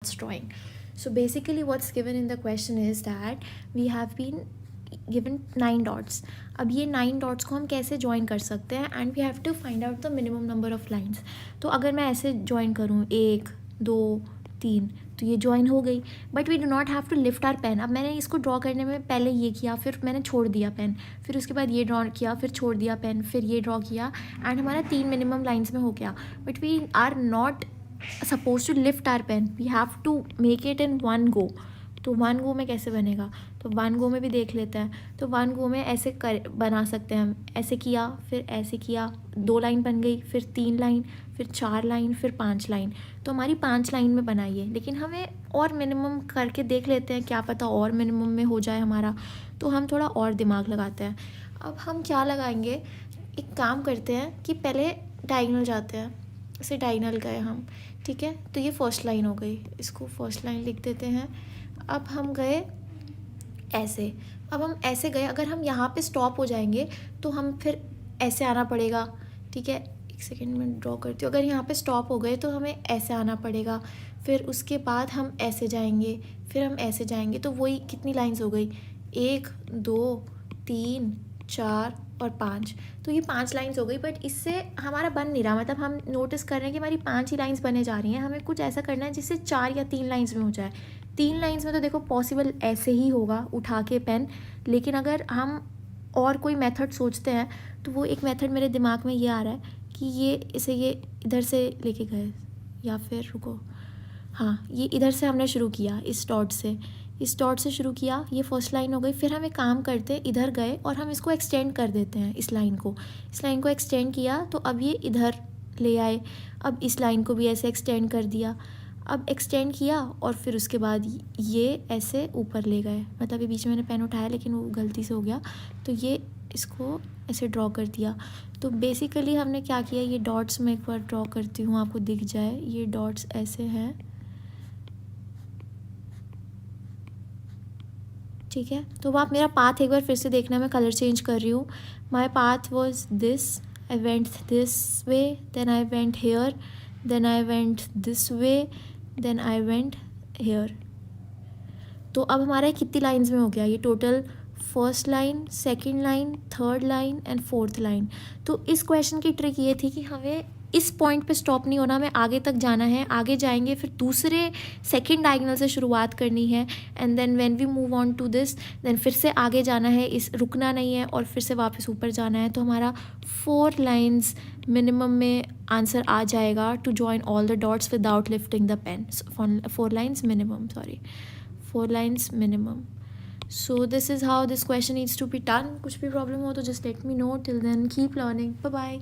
drawing. So basically what's given in the question is that we have been given 9 dots. अब ये 9 dots को हम कैसे join कर सकते हैं and we have to find out the minimum number of lines. तो अगर मैं ऐसे ज्वाइन करूँ 1 2 3 तो ये ज्वाइन हो गई, but we do not have to lift our pen. अब मैंने इसको ड्रॉ करने में पहले ये किया, फिर मैंने छोड़ दिया पेन, फिर उसके बाद ये ड्रॉ किया, फिर छोड़ दिया पेन, फिर ये ड्रॉ किया एंड हमारा 3 मिनिमम लाइन्स में हो गया. But we are not suppose to lift our pen, we have to make it in one go. तो वन गो में कैसे बनेगा, तो वन गो में भी देख लेते हैं. तो वन गो में ऐसे बना सकते हैं हम. ऐसे किया, फिर ऐसे किया, 2 लाइन बन गई, फिर 3 लाइन, फिर 4 लाइन, फिर 5 लाइन. तो हमारी 5 लाइन में बनाई है, लेकिन हमें और मिनिमम करके देख लेते हैं, क्या पता और मिनिमम में हो जाए हमारा. तो हम थोड़ा और दिमाग लगाते हैं. अब हम क्या लगाएंगे, एक काम करते हैं कि पहले डायगोनल जाते हैं. ऐसे डायगोनल गए हम, ठीक है. तो ये फर्स्ट लाइन हो गई, इसको फर्स्ट लाइन लिख देते हैं. अब हम गए ऐसे, अब हम ऐसे गए. अगर हम यहाँ पे स्टॉप हो जाएंगे तो हम फिर ऐसे आना पड़ेगा, ठीक है. एक सेकेंड में ड्रॉ करती हूँ. अगर यहाँ पे स्टॉप हो गए तो हमें ऐसे आना पड़ेगा, फिर उसके बाद हम ऐसे जाएंगे, फिर हम ऐसे जाएंगे. तो वही कितनी लाइंस हो गई, 1 2 3 4 और 5. तो ये 5 लाइंस हो गई, बट इससे हमारा बन नहीं रहा. मतलब हम नोटिस कर रहे हैं कि हमारी 5 ही लाइंस बने जा रही हैं. हमें कुछ ऐसा करना है जिससे 4 या 3 लाइंस में हो जाए. 3 लाइंस में तो देखो पॉसिबल ऐसे ही होगा, उठा के पेन. लेकिन अगर हम और कोई मेथड सोचते हैं तो वो एक मेथड मेरे दिमाग में ये आ रहा है कि ये इसे ये इधर से लेके गए, या फिर रुको, हाँ ये इधर से हमने शुरू किया, इस डॉट से, इस डॉट से शुरू किया. ये फर्स्ट लाइन हो गई. फिर हम एक काम करते हैं, इधर गए और हम इसको एक्सटेंड कर देते हैं. इस लाइन को एक्सटेंड किया तो अब ये इधर ले आए. अब इस लाइन को भी ऐसे एक्सटेंड कर दिया. अब एक्सटेंड किया और फिर उसके बाद ये ऐसे ऊपर ले गए. मतलब ये बीच में मैंने पेन उठाया लेकिन वो गलती से हो गया, तो ये इसको ऐसे ड्रॉ कर दिया. तो बेसिकली हमने क्या किया, ये डॉट्स में एक बार ड्रॉ करती हूँ आपको दिख जाए. ये डॉट्स ऐसे हैं, ठीक है. तो आप मेरा पाथ एक बार फिर से देखना, मैं कलर चेंज कर रही हूँ. My path was this, I went this way, then I went here, then I went this way, then I went here. तो अब हमारा कितनी लाइंस में हो गया, ये total first line, second line, third line and fourth line. तो इस क्वेश्चन की ट्रिक ये थी कि हमें इस पॉइंट पे स्टॉप नहीं होना, हमें आगे तक जाना है. आगे जाएंगे फिर दूसरे सेकंड डायगोनल से शुरुआत करनी है, and then when we move on to this, then फिर से आगे जाना है, इस रुकना नहीं है और फिर से वापस ऊपर जाना है. तो हमारा 4 लाइन्स मिनिमम में आंसर आ जाएगा to join all the dots without lifting the pen. 4 lines minimum, 4 lines minimum. So this is how this question needs to be done. कुछ भी प्रॉब्लम हो तो just let me know. Till then keep learning. Bye bye.